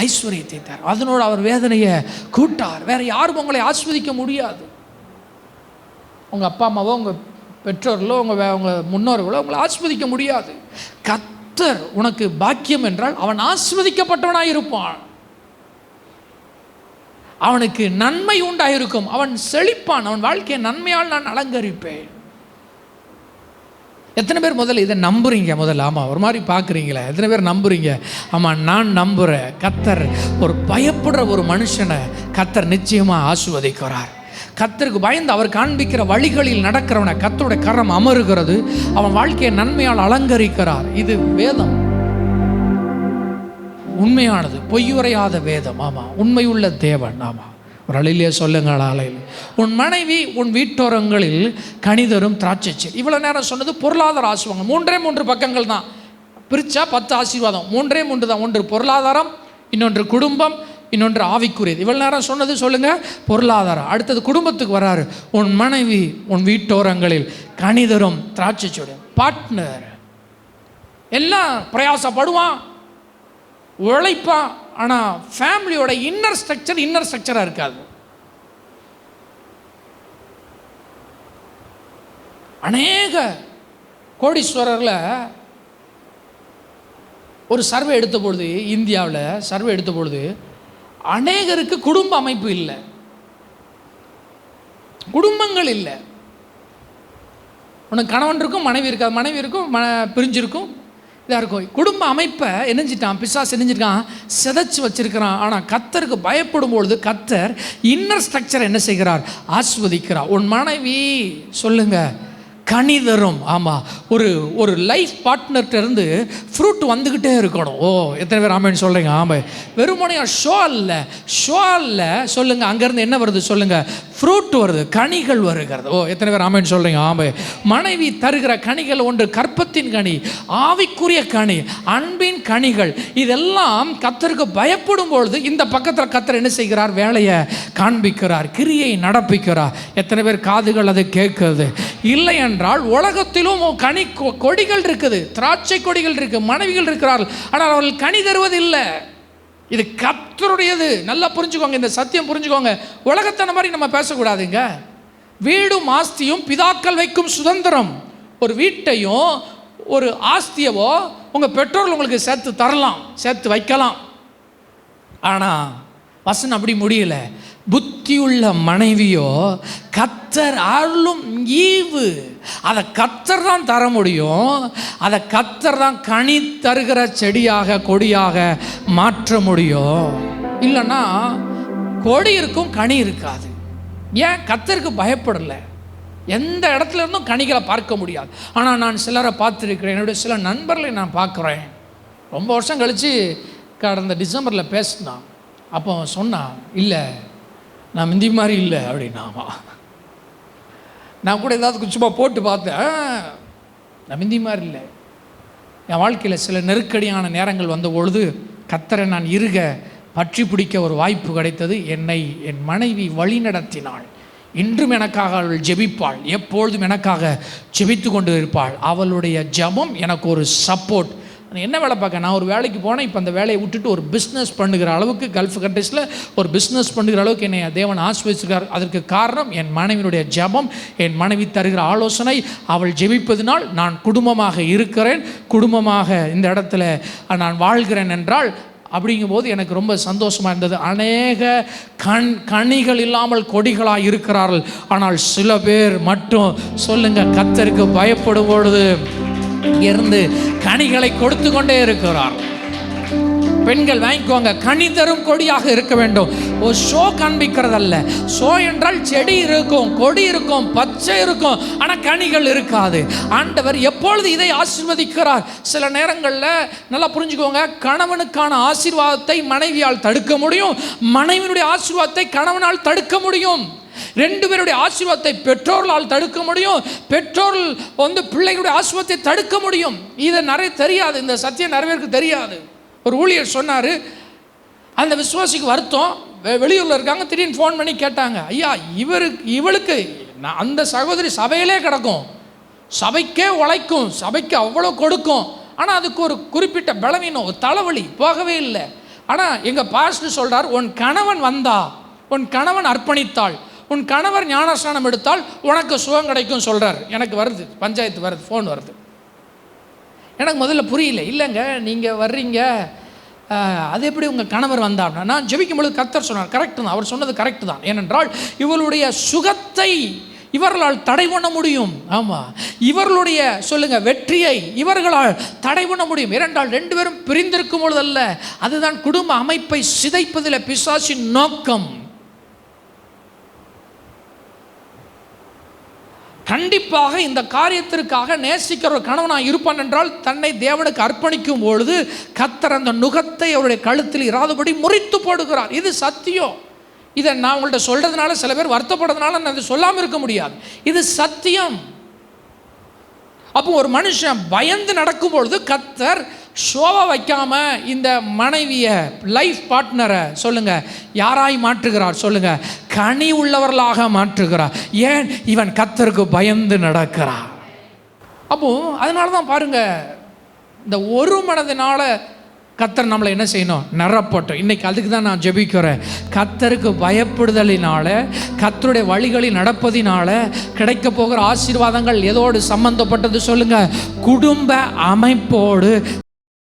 ஐஸ்வர்யத்தை தரும், அதனோடு அவர் வேதனையை கூட்டார். வேற யாரும் உங்களை ஆஸ்வதிக்க முடியாது. உங்கள் அப்பா அம்மாவோ, உங்கள் பெற்றோர்களோ, உங்கள் முன்னோர்களோ உங்களை ஆஸ்வதிக்க முடியாது. கர்த்தர் உனக்கு பாக்கியம் என்றால் அவன் ஆஸ்வதிக்கப்பட்டவனாக இருப்பான், அவனுக்கு நன்மை உண்டாயிருக்கும், அவன் செழிப்பான், அவன் வாழ்க்கையை நன்மையால் நான் அலங்கரிப்பேன். எத்தனை பேர் முதல்ல இதை நம்புறீங்க? முதல்ல ஆமாம், ஒரு மாதிரி பார்க்குறீங்களே, எத்தனை பேர் நம்புறீங்க? ஆமாம், நான் நம்புகிறேன். கர்த்தர் ஒரு பயப்படுற ஒரு மனுஷனை கர்த்தர் நிச்சயமாக ஆசீர்வதிக்கிறார். கர்த்தருக்கு பயந்து அவர் காண்பிக்கிற வழிகளில் நடக்கிறவனை கர்த்தருடைய கரம் அமருகிறது, அவன் வாழ்க்கையை நன்மையால் அலங்கரிக்கிறார். இது வேதம், உண்மையானது, பொய்யுரையாத வேதம். ஆமாம், உண்மையுள்ள தேவன். ஆமாம், ஒரு அலையிலே சொல்லுங்கள், அலையில் உன் மனைவி உன் வீட்டோரங்களில் கனிதரும் திராட்சை செடி. இவ்வளோ நேரம் சொன்னது பொருளாதார ஆசீர்வாதம். 3 பக்கங்கள் தான், பிரித்தா 10 ஆசீர்வாதம். 3 தான். ஒன்று பொருளாதாரம், இன்னொன்று குடும்பம், இன்னொன்று ஆவிக்குரியது. இவ்வளோ நேரம் சொன்னது சொல்லுங்கள் பொருளாதாரம். அடுத்தது குடும்பத்துக்கு வராரு. உன் மனைவி உன் வீட்டோரங்களில் கனிதரும் திராட்சை செடி. பார்ட்னர் எல்லாம் பிரயாசப்படுவான், உழைப்பான், ஆனால் ஃபேமிலியோட இன்னர் ஸ்ட்ரக்சராக இருக்காது. அநேக கோடீஸ்வரரில் ஒரு சர்வே எடுத்த பொழுது, இந்தியாவில் சர்வே எடுத்த பொழுது, அநேகருக்கு குடும்ப அமைப்பு இல்லை, குடும்பங்கள் இல்லை. உனக்கு கணவன் இருக்கும், மனைவி இருக்காது, மனைவி இருக்கும், பிரிஞ்சிருக்கும், இதாக இருக்கும். குடும்ப அமைப்பை என்னஞ்சிட்டான் பிசாசு, என்னஞ்சிருக்கான், சிதைச்சு வச்சிருக்கிறான். ஆனால் கர்த்தருக்கு பயப்படும் பொழுது கர்த்தர் இன்னர் ஸ்ட்ரக்சரை என்ன செய்கிறார், ஆஸ்வதிக்கிறார். உன் மனைவி சொல்லுங்கள் கனிதரும். ஆமாம், ஒரு லைஃப் பார்ட்னர்கிட்ட இருந்து ஃப்ரூட் வந்துக்கிட்டே இருக்கணும். ஓ, எத்தனை பேர் ஆமைன்னு சொல்கிறீங்க? ஆமாம், வெறுமனையாக ஷோ இல்லை சொல்லுங்கள், அங்கேருந்து என்ன வருது சொல்லுங்கள், ஃப்ரூட் வருது, கனிகள் வருகிறது. ஓ, எத்தனை பேர் ஆமைன்னு சொல்கிறீங்க? ஆமாம், மனைவி தருகிற கனிகள் ஒன்று கற்பத்தின் கனி, ஆவிக்குரிய கனி, அன்பின் கனிகள். இதெல்லாம் கர்த்தருக்கு பயப்படும் பொழுது இந்த பக்கத்தில் கர்த்தர் என்ன செய்கிறார், வேலையை காண்பிக்கிறார், கிரியை நடப்பிக்கிறார். எத்தனை பேர் காதுகள் அதை கேட்குறது? இல்லை என்றால் உலகத்திலும் கனி கொடிகள் இருக்குது, திராட்சை கொடிகள் இருக்கு, மனைவிகள் இருக்கிறார்கள், ஆனால் அவர்கள் கனி தருவதில்லை. இது கர்த்தருடையது. நல்லா புரிஞ்சுக்கோங்க, இந்த சத்தியம் புரிஞ்சுக்கோங்க. உலகத்தன மாதிரி நம்ம பேசக்கூடாதுங்க. வீடும் ஆஸ்தியும் பிதாக்கள் வைக்கும் சுதந்திரம். ஒரு வீட்டையும் ஒரு ஆஸ்தியவோ உங்கள் பெற்றோர்கள் உங்களுக்கு சேர்த்து தரலாம், சேர்த்து வைக்கலாம். ஆனால் வசனம் அப்படி முடியல. புத்தியுள்ள மனைவியோ கர்த்தர் அருளும் ஈவு, அதை கர்த்தர் தான் தர முடியும், அதை கர்த்தர் தான் கனி தருகிற செடியாக கொடியாக மாற்ற முடியும். இல்லைன்னா கொடி இருக்கும், கனி இருக்காது. ஏன்? கர்த்தருக்கு பயப்படலை. எந்த இடத்துல இருந்தும் கனிகளை பார்க்க முடியாது. ஆனால் நான் சிலரை பார்த்துருக்கிறேன், என்னுடைய சில நண்பர்களை நான் பார்க்குறேன். ரொம்ப வருஷம் கழித்து கடந்த டிசம்பரில் பேசினான். அப்போ சொன்னான், இல்லை நான் முந்தி மாதிரி இல்லை அப்படின்னாமா. நான் கூட ஏதாவது சும்மா போட்டு பார்த்தேன், நமிந்தி மாதிரி இல்லை. என் வாழ்க்கையில் சில நெருக்கடியான நேரங்கள் வந்த பொழுது கர்த்தரை நான் இருக பற்றி பிடிக்க ஒரு வாய்ப்பு கிடைத்தது. என்னை என் மனைவி வழி நடத்தினாள். இன்றும் எனக்காக அவள் ஜெபிப்பாள், எப்பொழுதும் எனக்காக ஜெபித்து கொண்டு இருப்பாள். அவளுடைய ஜெபம் எனக்கு ஒரு சப்போர்ட். என்ன வேலை பார்க்க, நான் ஒரு வேலைக்கு போனேன், இப்போ அந்த வேலையை விட்டுட்டு ஒரு பிஸ்னஸ் பண்ணுகிற அளவுக்கு, கல்ஃப் கண்ட்ரீஸில் ஒரு பிஸ்னஸ் பண்ணுகிற அளவுக்கு என்னை தேவன் ஆசீர்வதிச்சிருக்கார். அதற்கு காரணம் என் மனைவியினுடைய ஜெபம், என் மனைவி தருகிற ஆலோசனை. அவள் ஜெபிப்பதினால் நான் குடும்பமாக இருக்கிறேன், குடும்பமாக இந்த இடத்துல நான் வாழ்கிறேன் என்றால் அப்படிங்கும்போது எனக்கு ரொம்ப சந்தோஷமாக இருந்தது. அநேக கனிகள் இல்லாமல் கொடிகளாக இருக்கிறார்கள். ஆனால் சில பேர் மட்டும் சொல்லுங்கள், கர்த்தருக்கு பயப்படும் பொழுது இருந்து கனிகளை கொடுத்து கொண்டே இருக்கிறார். பெண்கள் வாங்கிக்கோங்க, கனி தரும் கொடியாக இருக்க வேண்டும். ஒரு ஷோ காண்பிக்கிறதல்ல. ஷோ என்றால் செடி இருக்கும், கொடி இருக்கும், பச்சை இருக்கும், ஆனால் கனிகள் இருக்காது. ஆண்டவர் எப்பொழுது இதை ஆசீர்வதிக்கிறார். சில நேரங்களில் நல்லா புரிஞ்சுக்கோங்க, கணவனுக்கான ஆசீர்வாதத்தை மனைவியால் தடுக்க முடியும், மனைவியினுடைய ஆசீர்வாதத்தை கணவனால் தடுக்க முடியும். ரெண்டு பேருடைய ஆசீர்வாதத்தை பெற்றோர்களால் தடுக்க முடியும், பெற்றோர்கள் பிள்ளைகளுடைய ஆசீர்வாதத்தை தடுக்க முடியும். இதை நிறைய தெரியாது, இந்த சத்தியம் நிறைய பேருக்கு தெரியாது. ஒரு ஊழியர் சொன்னார், அந்த விசுவாசிக்கு வருத்தம், வெளியூரில் இருக்காங்க, திடீர்னு ஃபோன் பண்ணி கேட்டாங்க, ஐயா இவளுக்கு அந்த சகோதரி சபையிலே கிடக்கும், சபைக்கே உழைக்கும், சபைக்கு அவ்வளோ கொடுக்கும், ஆனால் அதுக்கு ஒரு குறிப்பிட்ட பலவீனம், ஒரு தலைவலி, போகவே இல்லை. ஆனால் எங்கள் பாஸ்டர் சொல்கிறார், உன் கணவன் வந்தா, உன் கணவன் அர்ப்பணித்தாள், உன் கணவர் ஞானஸ்நானம் எடுத்தால் உனக்கு சுகம் கிடைக்கும் சொல்கிறார். எனக்கு வருது, பஞ்சாயத்து வருது, ஃபோன் வருது. எனக்கு முதல்ல புரியல. இல்லைங்க, நீங்கள் வர்றீங்க, அது எப்படி உங்கள் கணவர் வந்தாப்னா, நான் ஜெபிக்கும் பொழுது கர்த்தர் சொன்னார், கரெக்டு தான், அவர் சொன்னது கரெக்டு தான். ஏனென்றால் இவளுடைய சுகத்தை இவர்களால் தடை பண்ண முடியும். ஆமாம், இவர்களுடைய சொல்லுங்கள் வெற்றியை இவர்களால் தடை பண்ண முடியும். ஏனென்றால் ரெண்டு பேரும் பிரிந்திருக்கும் பொழுதல்ல, அதுதான் குடும்ப அமைப்பை சிதைப்பதில் பிசாசின் நோக்கம். கண்டிப்பாக இந்த காரியத்திற்காக நேசிக்கிற ஒரு கணவனாக இருப்பான் என்றால் தன்னை தேவனுக்கு அர்ப்பணிக்கும் பொழுது கர்த்தர் அந்த நுகத்தை அவருடைய கழுத்தில் இராதபடி முறித்து போடுகிறார். இது சத்தியம். இதை நான் உங்கள்கிட்ட சொல்கிறதுனால சில பேர் வருத்தப்படுறதுனால நான் இதை சொல்லாமல் இருக்க முடியாது. இது சத்தியம். அப்போ ஒரு மனுஷன் பயந்து நடக்கும் பொழுது கர்த்தர் ஷோவை வைக்காம இந்த மனைவியை, லைஃப் பார்ட்னரை சொல்லுங்க யாராய் மாற்றுகிறார் சொல்லுங்க, கனி உள்ளவர்களாக மாற்றுகிறார். ஏன்? இவன் கர்த்தருக்கு பயந்து நடக்கிறார். அப்போ அதனால தான் பாருங்க, இந்த ஒரு மனதினால கர்த்தர் நம்மளை என்ன செய்யணும், நிரப்பட்டும். இன்னைக்கு அதுக்கு தான் நான் ஜெபிக்கிறேன். கர்த்தருக்கு பயப்படுதலினால, கர்த்தருடைய வழிகளில் நடப்பதினால கிடைக்க போகிற ஆசீர்வாதங்கள் எதோடு சம்பந்தப்பட்டது சொல்லுங்க, குடும்ப அமைப்போடு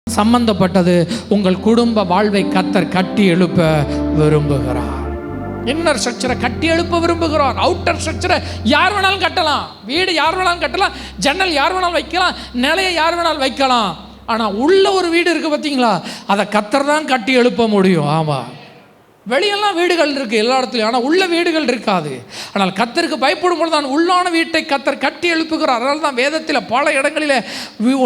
சம்பந்தப்பட்டது. உங்கள் குடும்ப வாழ்வை கர்த்தர் கட்டி எழுப்ப விரும்புகிறார். இன்னர் ஸ்ட்ரக்சரை கட்டி எழுப்ப விரும்புகிறார். அவுட்டர் ஸ்ட்ரக்சரை யார் வேணாலும் கட்டலாம், வீடு யார் வேணாலும் கட்டலாம், ஜன்னல் யார் வேணாலும் வைக்கலாம், நிலையை யார் வேணாலும் வைக்கலாம். ஆனால் உள்ள ஒரு வீடு இருக்குது பார்த்தீங்களா, அதை கர்த்தர் தான் கட்டி எழுப்ப முடியும். ஆமாம், வெளியெல்லாம் வீடுகள் இருக்குது எல்லா இடத்துலையும், ஆனால் உள்ள வீடுகள் இருக்காது. ஆனால் கர்த்தருக்கு பயப்படும் பொழுது தான் உள்ளான வீட்டை கர்த்தர் கட்டி எழுப்புகிறார். அதனால தான் வேதத்தில் பல இடங்களில்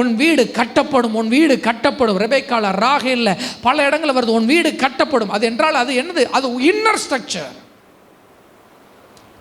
உன் வீடு கட்டப்படும், உன் வீடு கட்டப்படும். ரெபெக்கால, ராகேல்ல பல இடங்களில் வருது, உன் வீடு கட்டப்படும். அது என்றால் அது என்னது? அது இன்னர் ஸ்ட்ரக்சர்.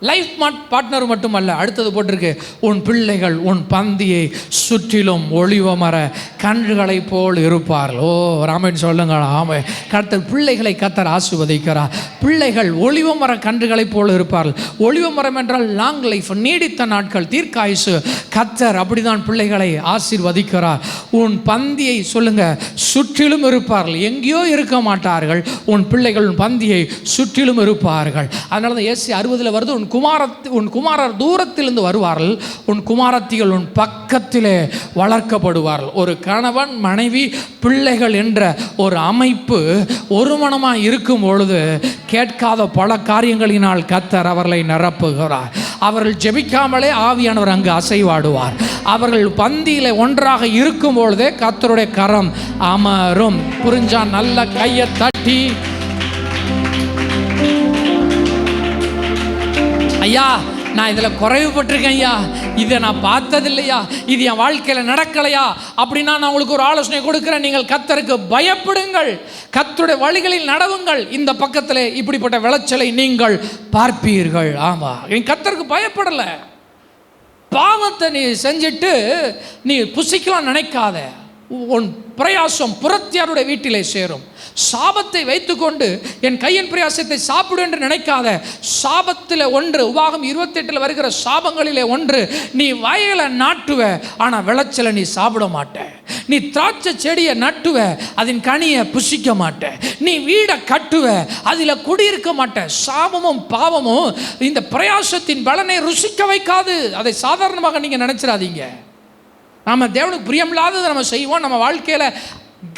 லைஃப் பார்ட்னர் மட்டுமல்ல, அடுத்தது போட்டிருக்கு, உன் பிள்ளைகள் உன் பந்தியை சுற்றிலும் ஒளிவ மர கன்றுகளை போல் இருப்பார்கள். ஓ ராமன் சொல்லுங்களா. ஆமாம், கர்த்தர் பிள்ளைகளை கர்த்தர் ஆசீர்வதிக்கிறார். பிள்ளைகள் ஒளிவ மர கன்றுகளை போல் இருப்பார்கள். ஒளிவ மரம் என்றால் லாங் லைஃப், நீடித்த நாட்கள், தீர்க்காயுசு. கர்த்தர் அப்படிதான் பிள்ளைகளை ஆசீர்வதிக்கிறார். உன் பந்தியை சொல்லுங்க சுற்றிலும் இருப்பார்கள், எங்கேயோ இருக்க மாட்டார்கள். உன் பிள்ளைகள் உன் பந்தியை சுற்றிலும் இருப்பார்கள். அதனால தான் ஏசி 60 வருது, உன் குமாரர் தூரத்திலிருந்து வருவார்கள், உன் குமாரத்திகள் உன் பக்கத்திலே வளர்க்கப்படுவார்கள். ஒரு கணவன், மனைவி, பிள்ளைகள் என்ற ஒரு அமைப்பு ஒரு மனமாக இருக்கும் பொழுது கேட்காத பல காரியங்களினால் கர்த்தர் அவர்களை நிரப்புகிறார். அவர்கள் ஜெபிக்காமலே ஆவியானவர் அங்கு அசைவாடுவார். அவர்கள் பந்தியிலே ஒன்றாக இருக்கும் பொழுதே கர்த்தருடைய கரம் அமரும். புரிஞ்சா நல்ல கையை தட்டி, ஐயா நான் இதில் குறைவுபட்டிருக்கேன் ஐயா, இதை நான் பார்த்ததில்லையா, இது என் வாழ்க்கையில் நடக்கலையா அப்படின்னா நான் உங்களுக்கு ஒரு ஆலோசனை கொடுக்குறேன். நீங்கள் கர்த்தருக்கு பயப்படுங்கள், கர்த்தருடைய வழிகளில் நடவுங்கள். இந்த பக்கத்தில் இப்படிப்பட்ட விளைச்சலை நீங்கள் பார்ப்பீர்கள். ஆமாம், கர்த்தருக்கு பயப்படலை, பாவத்தை நீ செஞ்சுட்டு நீ புசிக்கலாம் நினைக்காத. உன் பிரயாசம் புறத்தியாருடைய வீட்டிலே சேரும். சாபத்தை வைத்துக்கொண்டு என் கையின் பிரயாசத்தை சாப்பிடு என்று நினைக்காத. சாபத்தில் ஒன்று, உபாகம் 28 வருகிற சாபங்களிலே ஒன்று, நீ வயலை நாட்டுவ ஆனால் விளைச்சலை நீ சாப்பிட மாட்ட. நீ திராட்சை செடியை நட்டுவ, அதன் கனியை புசிக்க மாட்ட. நீ வீடை கட்டுவ, அதில் குடியிருக்க மாட்ட. சாபமும் பாவமும் இந்த பிரயாசத்தின் பலனை ருசிக்க வைக்காது. அதை சாதாரணமாக நீங்கள் நினைச்சிடாதீங்க. நாம் தேவனுக்கு பிரியமில்லாததை நம்ம செய்வோம், நம்ம வாழ்க்கையில்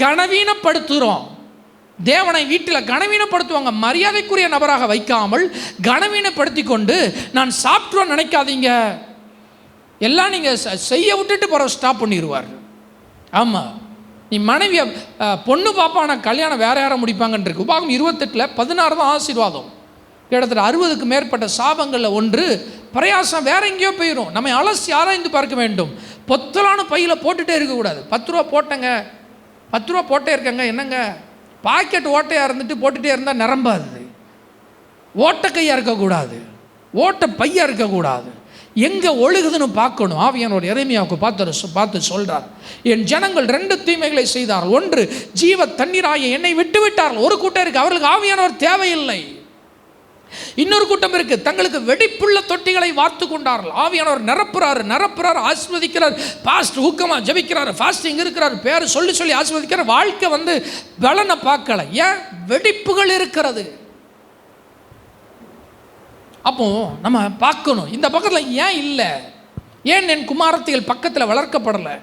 கனவீனப்படுத்துகிறோம். தேவனை வீட்டில் கனவீனப்படுத்துவாங்க. மரியாதைக்குரிய நபராக வைக்காமல் கனவீனப்படுத்தி கொண்டு நான் சாப்பிட்றோன்னு நினைக்காதீங்க. எல்லாம் நீங்கள் செய்ய விட்டுட்டு பிறகு ஸ்டாப் பண்ணிடுவார். ஆமாம், நீ மனைவியை பொண்ணு பாப்பா ஆனால் கல்யாணம் வேற யாரை முடிப்பாங்கன்னு இருக்கு. உபாகம் 28 16 தான் ஆசீர்வாதம். கிட்டத்தட்ட 60க்கு மேற்பட்ட சாபங்களில் ஒன்று பிரயாசம் வேற எங்கேயோ போயிடும். நம்ம அலசி ஆராய்ந்து பார்க்க வேண்டும். பொத்தலான பையில் போட்டுகிட்டே இருக்கக்கூடாது. 10 ரூபா போட்டேங்க, 10 ரூபா போட்டே இருக்கங்க, என்னங்க பாக்கெட் ஓட்டையாக இருந்துட்டு போட்டுகிட்டே இருந்தால் நிரம்பாது. ஓட்டக்கையாக இருக்கக்கூடாது, ஓட்ட பையாக இருக்கக்கூடாது. எங்கே ஒழுகுதுன்னு பார்க்கணும். ஆவியானவர் எரேமியாவுக்கு பார்த்து சொல்கிறார், என் ஜனங்கள் 2 தீமைகளை செய்தார்கள். ஒன்று, ஜீவ தண்ணீராய என்னை விட்டு விட்டார்கள். ஒரு கூட்டம் இருக்குது, அவர்களுக்கு ஆவியானவர் தேவையில்லை. இன்னொரு கூட்டம் இருக்கு, தங்களுக்கு வெடிப்புள்ள தொட்டிகளை வார்த்து கொண்டார்கள். ஆவியானவர் நிரப்புறாரு, ஆஸ்வதிக்கிறார். பாஸ்ட் ஊக்கமாக ஜபிக்கிறார், ஃபாஸ்டிங் இருக்கிறார், பேர் சொல்லி ஆஸ்வதிக்கிறார். வாழ்க்கை பலனை பார்க்கல. ஏன்? வெடிப்புகள் இருக்கிறது. அப்போ நம்ம பார்க்கணும், இந்த பக்கத்தில் ஏன் இல்லை? ஏன் என் குமாரத்திகள் பக்கத்தில் வளர்க்கப்படலை?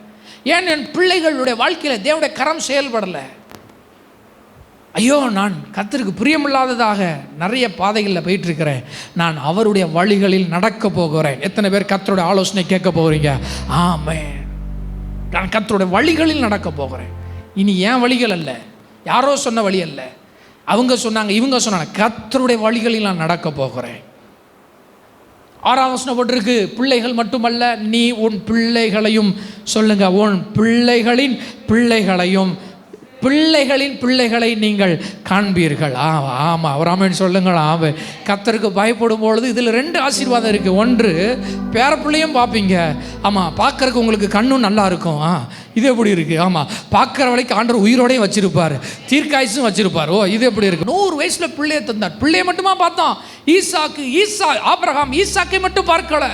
ஏன் என் பிள்ளைகளுடைய வாழ்க்கையில் தேவனுடைய கரம் செயல்படலை? ஐயோ, நான் கர்த்தருக்கு பிரியமில்லாததாக நிறைய பாதைகளில் போயிட்டுருக்கிறேன், நான் அவருடைய வழிகளில் நடக்க போகிறேன். எத்தனை பேர் கர்த்தருடைய ஆலோசனை கேட்க போகிறீங்க? ஆமென். நான் கர்த்தருடைய வழிகளில் நடக்க போகிறேன். இனி என் வழிகள் அல்ல, யாரோ சொன்ன வழி அல்ல, அவங்க சொன்னாங்க இவங்க சொன்னாங்க, கர்த்தருடைய வழிகளில் நான் நடக்க போகிறேன். 6ஆம் வசனம் போட்டிருக்கு, பிள்ளைகள் மட்டுமல்ல, நீ உன் பிள்ளைகளையும் சொல்லுங்க, உன் பிள்ளைகளின் பிள்ளைகளையும், பிள்ளைகளின் பிள்ளைகளை நீங்கள் காண்பீர்கள். ஆமாம், அவர் ஆமென் சொல்லுங்கள். ஆமாம், கர்த்தருக்கு பயப்படும் பொழுது இதில் 2 ஆசீர்வாதம் இருக்குது. ஒன்று, பேரப்பிள்ளையும் பார்ப்பீங்க. ஆமாம், பார்க்கறதுக்கு உங்களுக்கு கண்ணும் நல்லா இருக்கும். இது எப்படி இருக்குது? ஆமாம், பார்க்குற வரைக்கும் ஆண்டவர் உயிரோடையும் வச்சிருப்பார், தீர்க்காயுசும் வச்சிருப்பார். இது எப்படி இருக்குது? 100 வயசில் பிள்ளையை தந்தார். பிள்ளையை மட்டுமா பார்த்தான்? ஆபிரகாம் ஈசாக்கை மட்டும் பார்க்கல,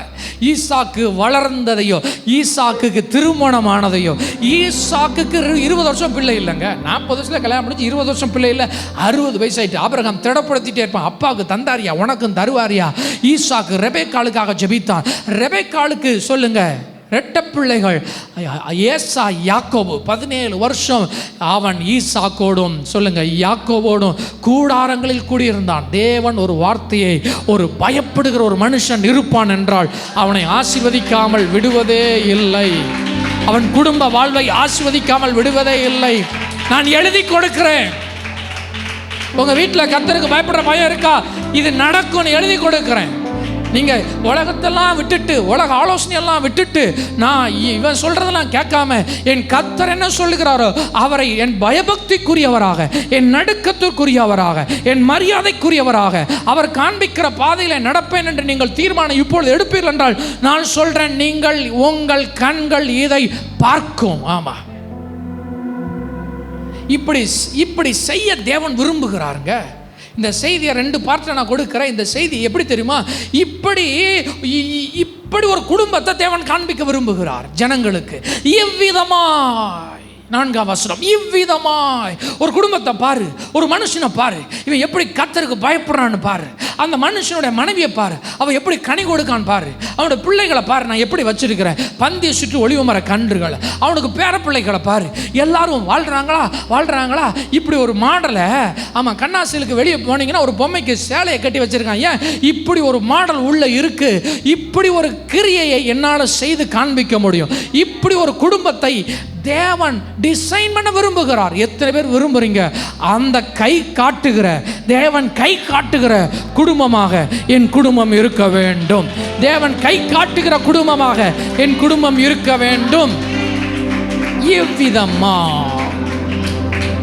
ஈசாக்கு வளர்ந்ததையோ, ஈசாக்குக்கு திருமணமானதையோ. ஈசாக்குக்கு 20 வருஷம் பிள்ளை இல்லைங்க, 40 வயசுல கல்யாணம் முடிச்சு 20 வருஷம் பிள்ளை இல்லை, 60 வயசாயிட்டு. ஆபிரகாம் திடப்படுத்திட்டே இருப்பான், அப்பாவுக்கு தந்தாரியா, உனக்கும் தருவாரியா? ஈசாக்கு ரெபெக்காளுக்காக ஜெபித்தான். ரெபெக்காளுக்கு சொல்லுங்க, 2 பிள்ளைகள், ஏசா யாக்கோபு. 17 வருஷம் அவன் ஈசாக்கோடும் சொல்லுங்க யாக்கோபோடும் கூடாரங்களில் கூடியிருந்தான். தேவன் ஒரு வார்த்தையை, ஒரு பயப்படுகிற ஒரு மனுஷன் இருப்பான் என்றால் அவனை ஆசீர்வதிக்காமல் விடுவதே இல்லை. அவன் குடும்ப வாழ்வை ஆசீர்வதிக்காமல் விடுவதே இல்லை. நான் எழுதி கொடுக்கிறேன். உங்க வீட்டில் கர்த்தருக்கு பயப்படுற பயம் இருக்கா? இது நடக்கும்னு எழுதி கொடுக்கிறேன். நீங்கள் உலகத்தெல்லாம் விட்டுட்டு, உலக ஆலோசனையெல்லாம் விட்டுட்டு, நான் இவன் சொல்கிறதெல்லாம் கேட்காம என் கர்த்தர் என்ன சொல்லுகிறாரோ அவரை என் பயபக்திக்குரியவராக, என் நடுக்கத்திற்குரியவராக, என் மரியாதைக்குரியவராக, அவர் காண்பிக்கிற பாதையில் நடப்பேன் என்று நீங்கள் தீர்மானம் இப்பொழுது எடுப்பீர்கள் என்றால் நான் சொல்கிறேன், நீங்கள் உங்கள் கண்கள் இதை பார்க்கும். ஆமாம், இப்படி செய்ய தேவன் விரும்புகிறாருங்க. இந்த செய்தியை 2 பார்ட்டில் நான் கொடுக்கிறேன். இந்த செய்தி எப்படி தெரியுமா? இப்படி ஒரு குடும்பத்தை தேவன் காண்பிக்க விரும்புகிறார் ஜனங்களுக்கு. இவ்விதமாய் 4ஆம் வசனம், இவ்விதமாய் ஒரு குடும்பத்தை பாரு, ஒரு மனுஷனை பாரு, இவன் எப்படி கர்த்தருக்கு பயப்படுறான்னு பாரு. அந்த மனுஷனுடைய மனைவியை பாரு, அவன் எப்படி கனி கொடுக்கான்னு பாரு. அவனோட பிள்ளைகளை பாரு, நான் எப்படி வச்சிருக்கிறேன், பந்தியை சுற்றி ஒளிவு மர கன்றுகள். அவனுக்கு பேர பிள்ளைகளை பாரு, எல்லாரும் வாழ்றாங்களா? இப்படி ஒரு மாடலை, ஆமாம், கண்ணாசிலுக்கு வெளியே போனீங்கன்னா ஒரு பொம்மைக்கு சேலையை கட்டி வச்சிருக்கான். ஏன் இப்படி ஒரு மாடல் உள்ள இருக்கு? இப்படி ஒரு கிரியையை என்னால் செய்து காண்பிக்க முடியும். இப்படி ஒரு குடும்பத்தை தேவன் டிசைன் பண்ண விரும்புகிறார். எத்தனை பேர் விரும்புறீங்க? அந்த கை காட்டுகிற, தேவன் கை காட்டுகிற குடும்பமாக என் குடும்பம் இருக்க வேண்டும். தேவன் கை காட்டுகிற குடும்பமாக என் குடும்பம் இருக்க வேண்டும். இவ்விதமா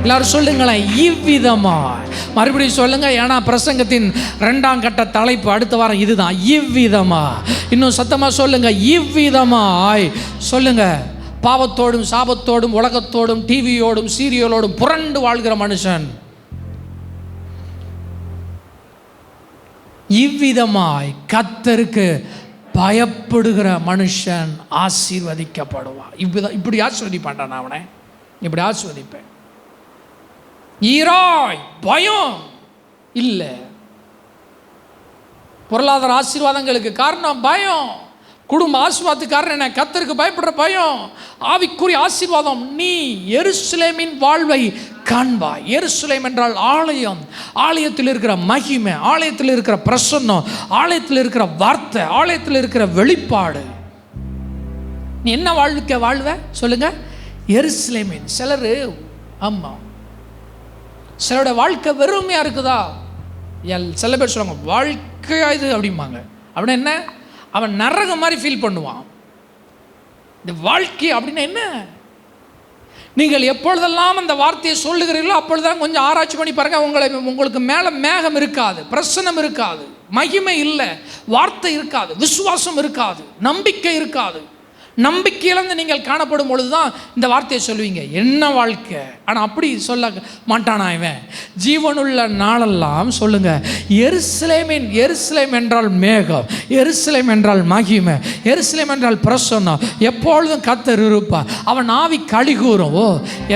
எல்லாரும் சொல்லுங்களேன், இவ்விதமாய். மறுபடியும் சொல்லுங்க, ஏன்னா பிரசங்கத்தின் 2ஆம் கட்ட தலைப்பு அடுத்த வாரம் இதுதான், இவ்விதமா. இன்னும் சத்தமா சொல்லுங்க, இவ்விதமாய் சொல்லுங்க. பாவத்தோடும் சாபத்தோடும் உலகத்தோடும் டிவியோடும் சீரியலோடும் புரண்டு வாழ்கிற மனுஷன் இவ்விதமாய் கர்த்தருக்கு பயப்படுகிற மனுஷன் ஆசீர்வதிக்கப்படுவான். இப்படி ஆசீர்வதிப்பான் நான் அவனை, இப்படி ஆசீர்வதிப்பேன். ஈராய் பயம் இல்லை. பொருளாதார ஆசீர்வாதங்களுக்கு காரணம் பயம். குடும்ப ஆசீர்வாதத்துக்கு காரணம் என்ன? கர்த்தருக்கு பயப்படுற பயம். ஆவிக்குரிய ஆசீர்வாதம், நீ எருசலேமின் வாழ்வை காண்பாய். எருசலேம் என்றால் ஆலயம். ஆலயத்தில் இருக்கிற மகிமை, ஆலயத்தில் இருக்கிற பிரசன்னம், ஆலயத்தில் இருக்கிற வார்த்தை, ஆலயத்தில் இருக்கிற வெளிப்பாடு. நீ என்ன வாழ்க்கை வாழ்வ சொல்லுங்க? எருசலேமின். சிலர் ஆமா, சிலரோட வாழ்க்கை வெறுமையா இருக்குதா? சில பேர் சொல்லுவாங்க வாழ்க்கையா இது அப்படிம்பாங்க. அப்படின்னா என்ன? அவன் நரகம் மாதிரி ஃபீல் பண்ணுவான். இந்த வாழ்க்கை அப்படின்னா என்ன? நீங்கள் எப்பொழுதெல்லாம் அந்த வார்த்தையை சொல்லுகிறீர்களோ அப்பொழுதுதான் கொஞ்சம் ஆராய்ச்சி பண்ணி பாருங்க. உங்களுக்கு மேலே மேகம் இருக்காது, பிரசன்னம் இருக்காது, மகிமை இல்லை, வார்த்தை இருக்காது, விசுவாசம் இருக்காது, நம்பிக்கை இருக்காது. நம்பிக்கையிலிருந்து நீங்கள் காணப்படும் பொழுது தான் இந்த வார்த்தையை சொல்லுவீங்க, என்ன வாழ்க்கை. ஆனால் அப்படி சொல்ல மாட்டானா இவன். ஜீவனுள்ள நாளெல்லாம் சொல்லுங்க, எருசலேம் என்றால் மேகம், எருசலேம் என்றால் மகிமை, எருசலேம் என்றால் பிரசன்னம், எப்பொழுதும் கர்த்தர் இருப்பார், அவன் ஆவி களி கூறும். ஓ,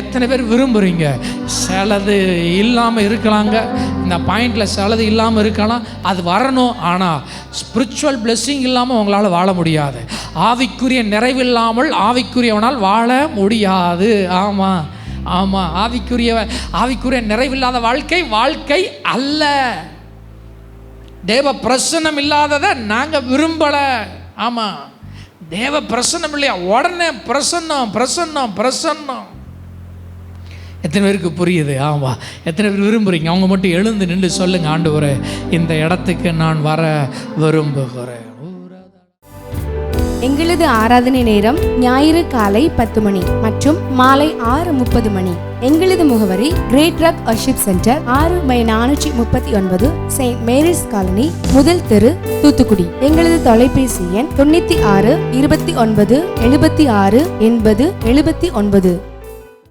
எத்தனை பேர் விரும்புகிறீங்க? சிலது இல்லாமல் இருக்கலாங்க, இந்த பாயிண்டில் சிலது இல்லாமல் இருக்கலாம், அது வரணும். ஆனால் ஸ்பிரிச்சுவல் பிளெஸ்ஸிங் இல்லாமல் உங்களால் வாழ முடியாது. ஆவிக்குரிய நிறைவில்லாமல் ஆவிக்குரியவனால் வாழ முடியாது. ஆமாம் ஆமாம், ஆவிக்குரிய நிறைவில்லாத வாழ்க்கை அல்ல. தேவ பிரசன்னம் இல்லாததை நாங்கள் விரும்பலை. ஆமாம், தேவ பிரசன்னம் இல்லையா, உடனே பிரசன்னம். எத்தனை பேருக்கு புரியுது? ஆமாம், எத்தனை பேர் விரும்புகிறீங்க? அவங்க மட்டும் எழுந்து நின்று சொல்லுங்க, ஆண்டவரே இந்த இடத்துக்கு நான் வர விரும்புகிறேன். எங்களது ஆராதனை நேரம் ஞாயிறு காலை 10 மணி மற்றும் மாலை 6:30 மணி. எங்களது முகவரி great truck worship centre, 6/439 saint Mary's colony, முதல் தெரு, தூத்துக்குடி. எங்களது தொலைபேசி எண் 96 29 76 80 79.